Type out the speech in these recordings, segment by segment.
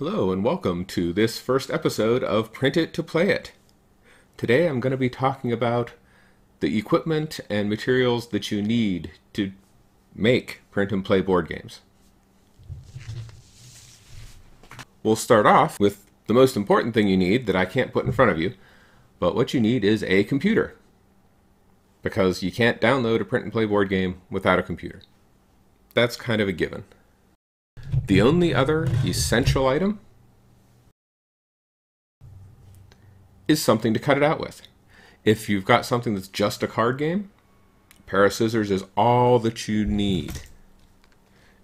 Hello and welcome to this first episode of Print It to Play It. Today I'm going to be talking about the equipment and materials that you need to make print and play board games. We'll start off with the most important thing you need that I can't put in front of you, but what you need is a computer. Because you can't download a print and play board game without a computer. That's kind of a given. The only other essential item is something to cut it out with. If you've got something that's just a card game, a pair of scissors is all that you need.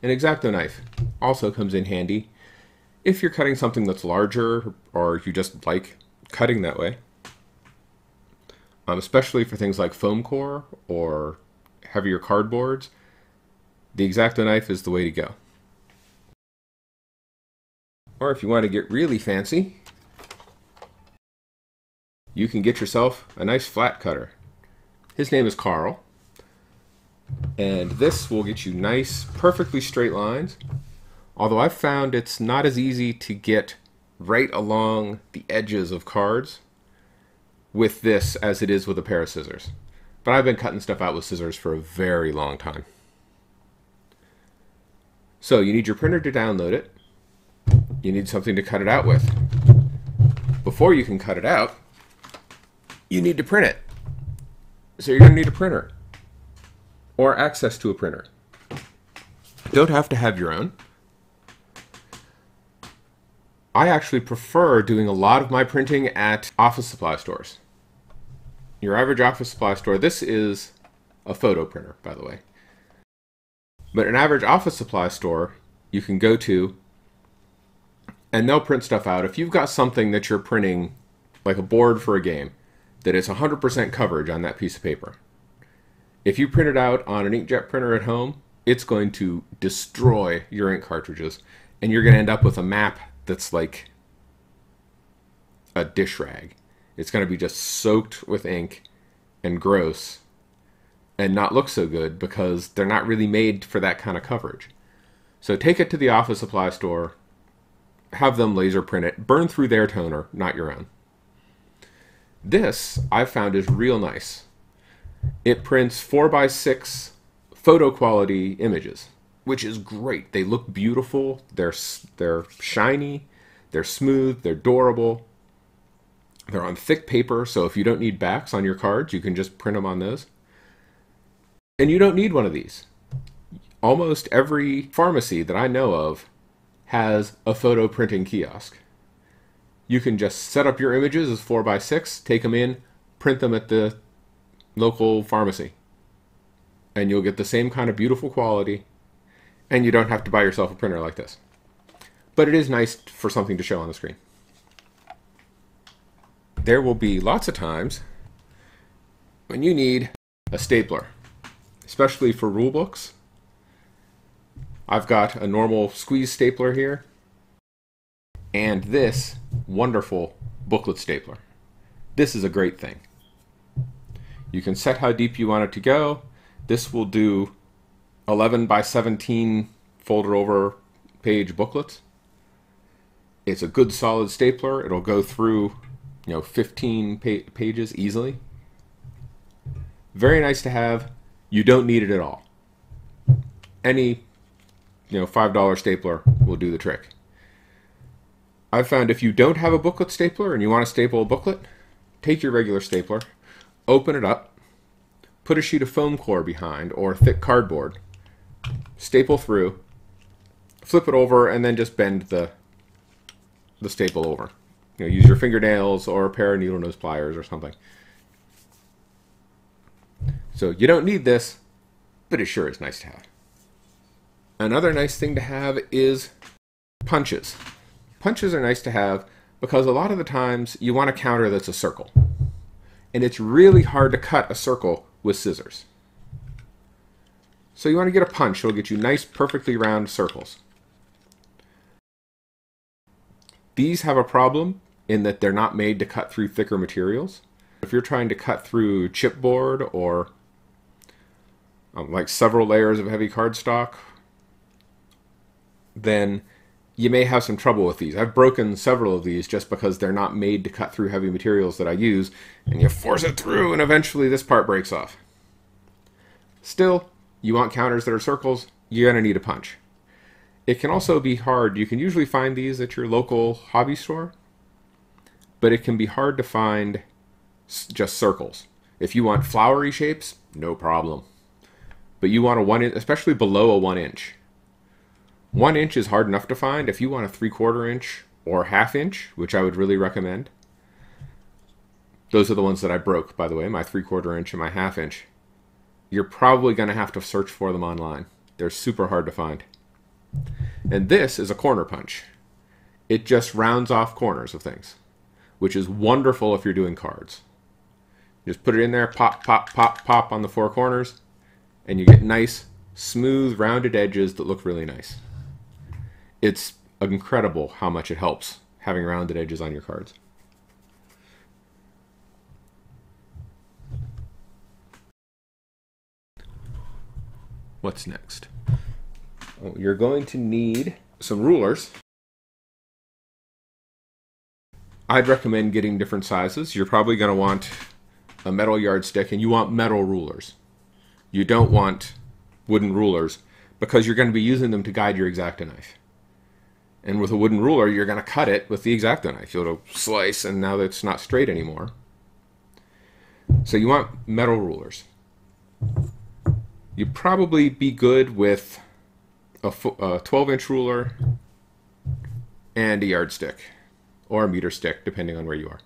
An X-Acto knife also comes in handy if you're cutting something that's larger or you just like cutting that way. Especially for things like foam core or heavier cardboards, the X-Acto knife is the way to go. Or if you want to get really fancy, you can get yourself a nice flat cutter. His name is Carl, and this will get you nice, perfectly straight lines, although I've found it's not as easy to get right along the edges of cards with this as it is with a pair of scissors. But I've been cutting stuff out with scissors for a very long time. So you need your printer to download it. You need something to cut it out with. Before you can cut it out, you need to print it. So you're going to need a printer or access to a printer. You don't have to have your own. I actually prefer doing a lot of my printing at office supply stores. Your average office supply store, this is a photo printer, by the way. But an average office supply store you can go to and they'll print stuff out. If you've got something that you're printing, like a board for a game, that is 100% coverage on that piece of paper. If you print it out on an inkjet printer at home, it's going to destroy your ink cartridges, and you're going to end up with a map that's like a dish rag. It's going to be just soaked with ink and gross and not look so good because they're not really made for that kind of coverage. So take it to the office supply store, have them laser print it, burn through their toner, not your own. This, I've found, is real nice. It prints 4x6 photo quality images, which is great. They look beautiful, they're shiny, they're smooth, they're durable. They're on thick paper, so if you don't need backs on your cards, you can just print them on those. And you don't need one of these. Almost every pharmacy that I know of has a photo printing kiosk. You can just set up your images as 4x6, take them in, print them at the local pharmacy. And you'll get the same kind of beautiful quality, and you don't have to buy yourself a printer like this. But it is nice for something to show on the screen. There will be lots of times when you need a stapler, especially for rule books. I've got a normal squeeze stapler here, and this wonderful booklet stapler. This is a great thing. You can set how deep you want it to go. This will do 11 by 17 folded over page booklets. It's a good solid stapler. It'll go through 15 pages easily. Very nice to have. You don't need it at all. Any $5 stapler will do the trick. I've found if you don't have a booklet stapler and you want to staple a booklet, take your regular stapler, open it up, put a sheet of foam core behind or thick cardboard, staple through, flip it over, and then just bend the staple over. Use your fingernails or a pair of needle nose pliers or something. So you don't need this, but it sure is nice to have. Another nice thing to have is punches. Punches are nice to have because a lot of the times you want a counter that's a circle. And it's really hard to cut a circle with scissors. So you want to get a punch. It'll get you nice, perfectly round circles. These have a problem in that they're not made to cut through thicker materials. If you're trying to cut through chipboard or like several layers of heavy cardstock, then you may have some trouble with these. I've broken several of these just because they're not made to cut through heavy materials that I use, and you force it through and eventually this part breaks off. Still, you want counters that are circles, you're going to need a punch. It can also be hard. You can usually find these at your local hobby store, but it can be hard to find just circles. If you want flowery shapes, no problem. But you want a 1 inch, especially below a 1 inch. 1 inch is hard enough to find. If you want a 3/4 inch or 1/2 inch, which I would really recommend, those are the ones that I broke, by the way, my 3/4 inch and my 1/2 inch. You're probably going to have to search for them online. They're super hard to find. And this is a corner punch. It just rounds off corners of things, which is wonderful if you're doing cards. You just put it in there, pop, pop, pop, pop on the 4 corners, and you get nice, smooth, rounded edges that look really nice. It's incredible how much it helps having rounded edges on your cards. What's next? Oh, you're going to need some rulers. I'd recommend getting different sizes. You're probably going to want a metal yardstick, and you want metal rulers. You don't want wooden rulers because you're going to be using them to guide your X-Acto knife. And with a wooden ruler, you're going to cut it with the X-Acto knife. It'll slice, and now it's not straight anymore. So you want metal rulers. You'd probably be good with a 12-inch ruler and a yardstick, or a meter stick, depending on where you are.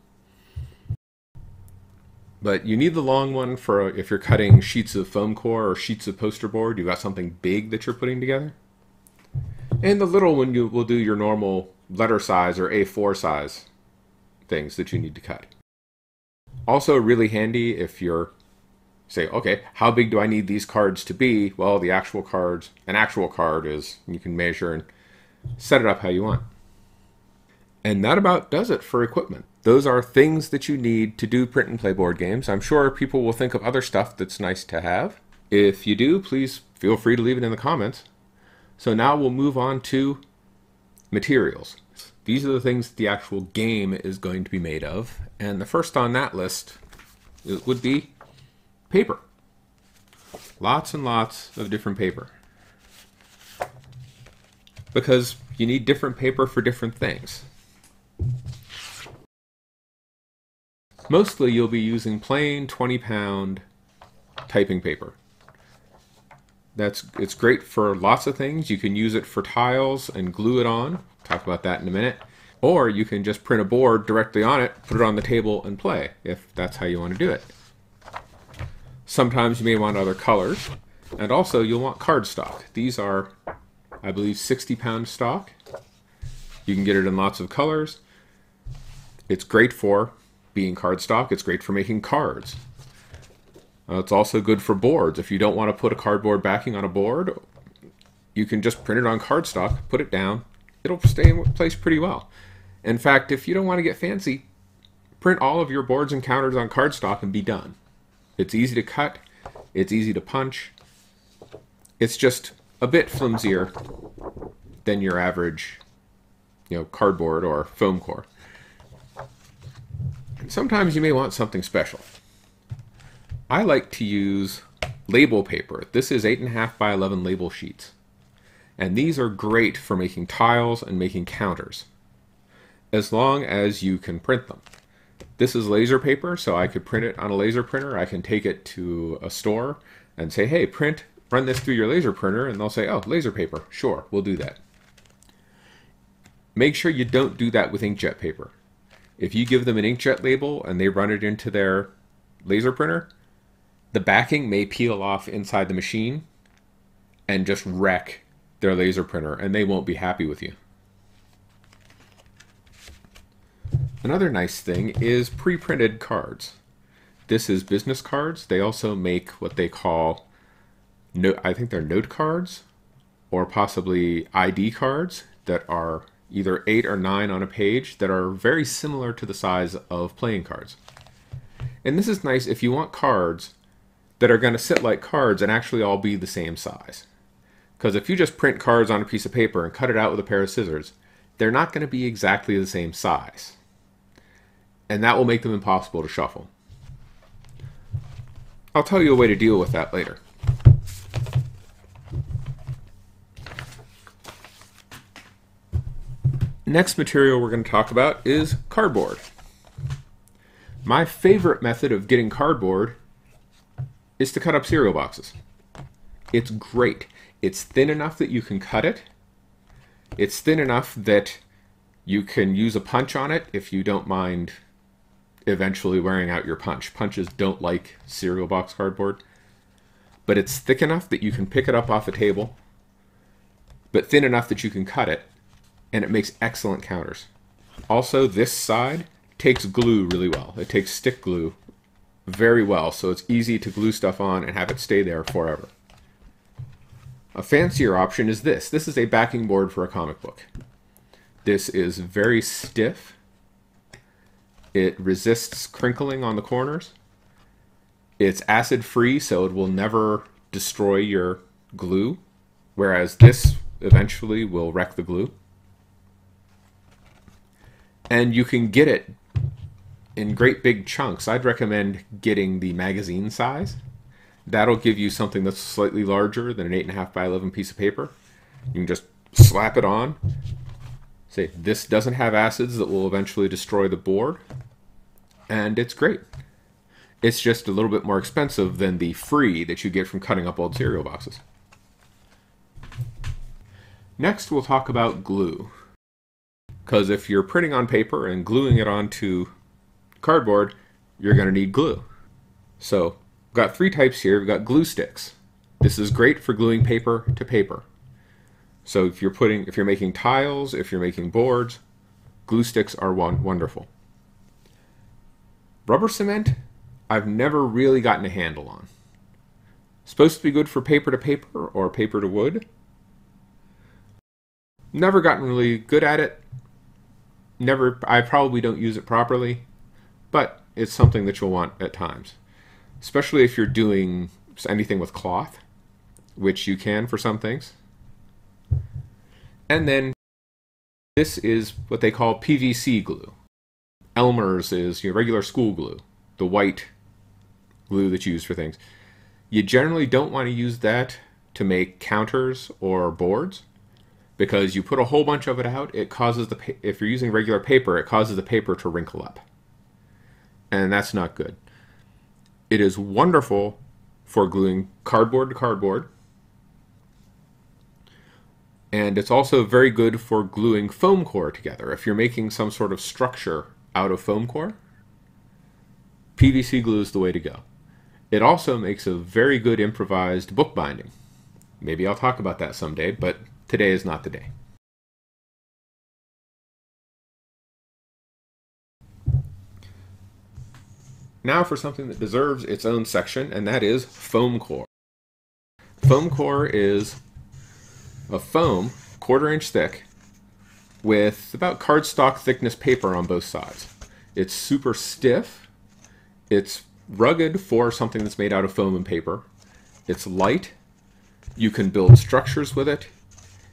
But you need the long one for if you're cutting sheets of foam core or sheets of poster board. You've got something big that you're putting together. And the little one will do your normal letter size or A4 size things that you need to cut. Also really handy if you're say, okay, how big do I need these cards to be? Well, an actual card is, you can measure and set it up how you want. And that about does it for equipment. Those are things that you need to do print and play board games. I'm sure people will think of other stuff that's nice to have. If you do, please feel free to leave it in the comments. So now we'll move on to materials. These are the things the actual game is going to be made of. And the first on that list would be paper. Lots and lots of different paper. Because you need different paper for different things. Mostly you'll be using plain 20-pound typing paper. It's great for lots of things. You can use it for tiles and glue it on. Talk about that in a minute. Or you can just print a board directly on it, put it on the table, and play, if that's how you want to do it. Sometimes you may want other colors. And also you'll want cardstock. These are, I believe, 60-pound stock. You can get it in lots of colors. It's great for being cardstock. It's great for making cards. It's also good for boards. If you don't want to put a cardboard backing on a board, you can just print it on cardstock, put it down. It'll stay in place pretty well. In fact, if you don't want to get fancy, print all of your boards and counters on cardstock and be done. It's easy to cut. It's easy to punch. It's just a bit flimsier than your average, cardboard or foam core. And sometimes you may want something special. I like to use label paper. This is 8.5 by 11 label sheets. And these are great for making tiles and making counters, as long as you can print them. This is laser paper, so I could print it on a laser printer. I can take it to a store and say, hey, run this through your laser printer, and they'll say, oh, laser paper. Sure, we'll do that. Make sure you don't do that with inkjet paper. If you give them an inkjet label and they run it into their laser printer, the backing may peel off inside the machine and just wreck their laser printer, and they won't be happy with you. Another nice thing is pre-printed cards. This is business cards. They also make what they call, I think they're note cards, or possibly ID cards that are either 8 or 9 on a page that are very similar to the size of playing cards. And this is nice if you want cards that are going to sit like cards and actually all be the same size. Because if you just print cards on a piece of paper and cut it out with a pair of scissors, they're not going to be exactly the same size. And that will make them impossible to shuffle. I'll tell you a way to deal with that later. Next material we're going to talk about is cardboard. My favorite method of getting cardboard is to cut up cereal boxes. It's great. It's thin enough that you can cut it. It's thin enough that you can use a punch on it if you don't mind eventually wearing out your punch. Punches don't like cereal box cardboard. But it's thick enough that you can pick it up off a table, but thin enough that you can cut it, and it makes excellent counters. Also, this side takes glue really well. It takes stick glue very well, so it's easy to glue stuff on and have it stay there forever. A fancier option is this. This is a backing board for a comic book. This is very stiff. It resists crinkling on the corners. It's acid-free, so it will never destroy your glue, whereas this eventually will wreck the glue. And you can get it in great big chunks. I'd recommend getting the magazine size. That'll give you something that's slightly larger than an 8.5 by 11 piece of paper. You can just slap it on. Say, this doesn't have acids that will eventually destroy the board. And it's great. It's just a little bit more expensive than the free that you get from cutting up old cereal boxes. Next, we'll talk about glue. Because if you're printing on paper and gluing it onto cardboard, you're going to need glue. So, we've got three types here. We've got glue sticks. This is great for gluing paper to paper. So if you're making tiles, if you're making boards, glue sticks are wonderful. Rubber cement, I've never really gotten a handle on. Supposed to be good for paper to paper or paper to wood. Never gotten really good at it. I probably don't use it properly, but it's something that you'll want at times. Especially if you're doing anything with cloth, which you can for some things. And then this is what they call PVC glue. Elmer's is your regular school glue, the white glue that's used for things. You generally don't want to use that to make counters or boards because you put a whole bunch of it out. It causes if you're using regular paper, it causes the paper to wrinkle up. And that's not good. It is wonderful for gluing cardboard to cardboard. And it's also very good for gluing foam core together. If you're making some sort of structure out of foam core, PVC glue is the way to go. It also makes a very good improvised book binding. Maybe I'll talk about that someday, but today is not the day. Now for something that deserves its own section, and that is foam core. Foam core is a foam, 1/4 inch thick, with about cardstock thickness paper on both sides. It's super stiff. It's rugged for something that's made out of foam and paper. It's light. You can build structures with it.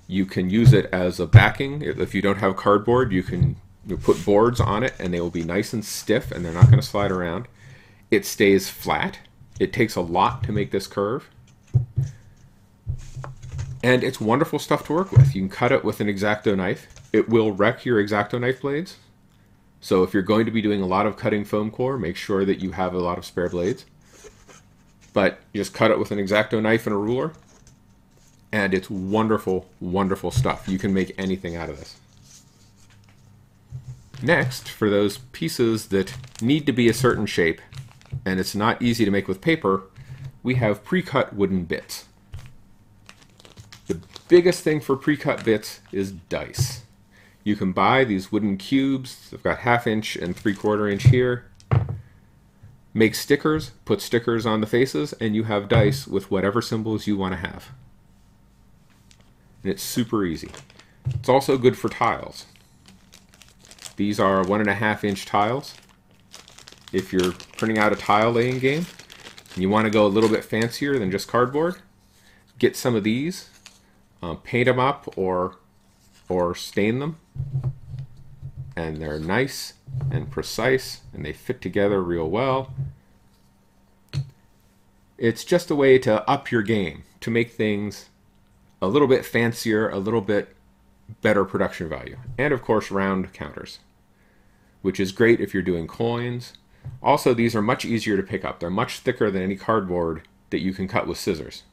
You can use it as a backing. If you don't have cardboard, you can put boards on it and they will be nice and stiff and they're not going to slide around. It stays flat. It takes a lot to make this curve. And it's wonderful stuff to work with. You can cut it with an X-Acto knife. It will wreck your X-Acto knife blades. So if you're going to be doing a lot of cutting foam core, make sure that you have a lot of spare blades. But you just cut it with an X-Acto knife and a ruler. And it's wonderful, wonderful stuff. You can make anything out of this. Next, for those pieces that need to be a certain shape, and it's not easy to make with paper, we have pre-cut wooden bits. The biggest thing for pre-cut bits is dice. You can buy these wooden cubes. They've got 1/2 inch and 3/4 inch here. Make stickers, put stickers on the faces, and you have dice with whatever symbols you want to have. And it's super easy. It's also good for tiles. These are 1.5 inch tiles. If you're printing out a tile laying game and you want to go a little bit fancier than just cardboard, get some of these, paint them up or or stain them. And they're nice and precise, and they fit together real well. It's just a way to up your game, to make things a little bit fancier, a little bit better production value. And of course, round counters, which is great if you're doing coins. Also, these are much easier to pick up. They're much thicker than any cardboard that you can cut with scissors.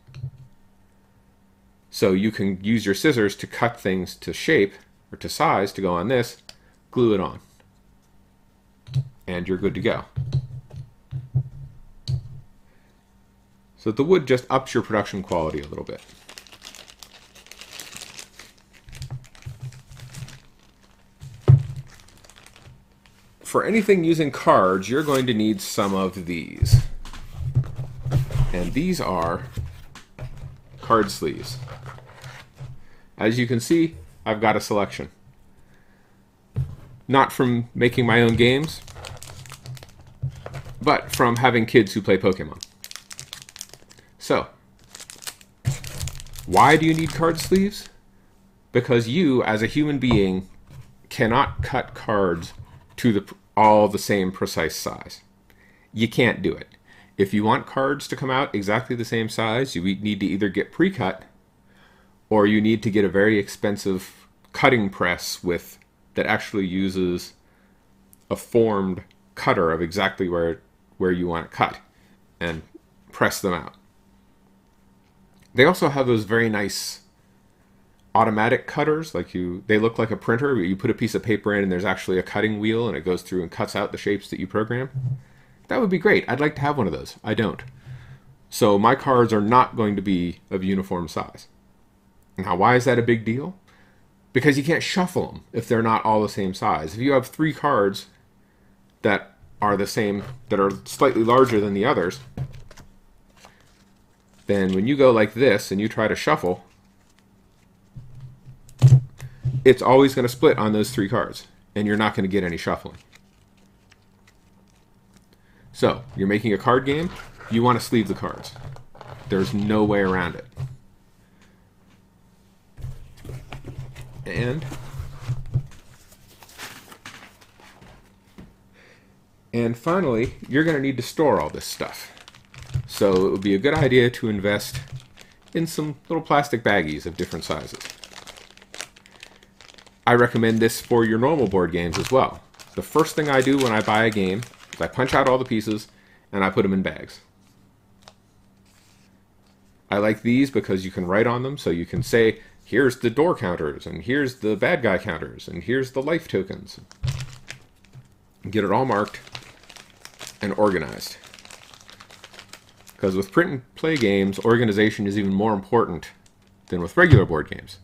So you can use your scissors to cut things to shape or to size to go on this, glue it on, and you're good to go. So the wood just ups your production quality a little bit. For anything using cards, you're going to need some of these. And these are card sleeves. As you can see, I've got a selection. Not from making my own games, but from having kids who play Pokemon. So, why do you need card sleeves? Because you, as a human being, cannot cut cards to all the same precise size. You can't do it. If you want cards to come out exactly the same size, you need to either get pre-cut, or you need to get a very expensive cutting press that actually uses a formed cutter of exactly where you want to cut and press them out. They also have those very nice automatic cutters, they look like a printer, but you put a piece of paper in and there's actually a cutting wheel and it goes through and cuts out the shapes that you program. That would be great. I'd like to have one of those. I don't. So my cards are not going to be of uniform size. Now, why is that a big deal? Because you can't shuffle them if they're not all the same size. If you have 3 cards that are the same, that are slightly larger than the others, then when you go like this and you try to shuffle, it's always going to split on those 3 cards, and you're not going to get any shuffling. So, you're making a card game, you want to sleeve the cards. There's no way around it. And finally, you're going to need to store all this stuff. So it would be a good idea to invest in some little plastic baggies of different sizes. I recommend this for your normal board games as well. The first thing I do when I buy a game is I punch out all the pieces and I put them in bags. I like these because you can write on them, so you can say, here's the door counters, and here's the bad guy counters, and here's the life tokens. Get it all marked and organized. Because with print and play games, organization is even more important than with regular board games.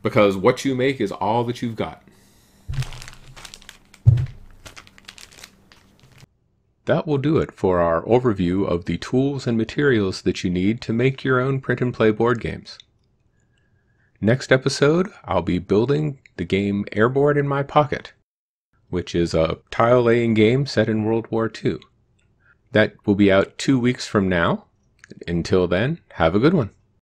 Because what you make is all that you've got. That will do it for our overview of the tools and materials that you need to make your own print and play board games. Next episode, I'll be building the game Airborne in My Pocket, which is a tile-laying game set in World War II. That will be out 2 weeks from now. Until then, have a good one.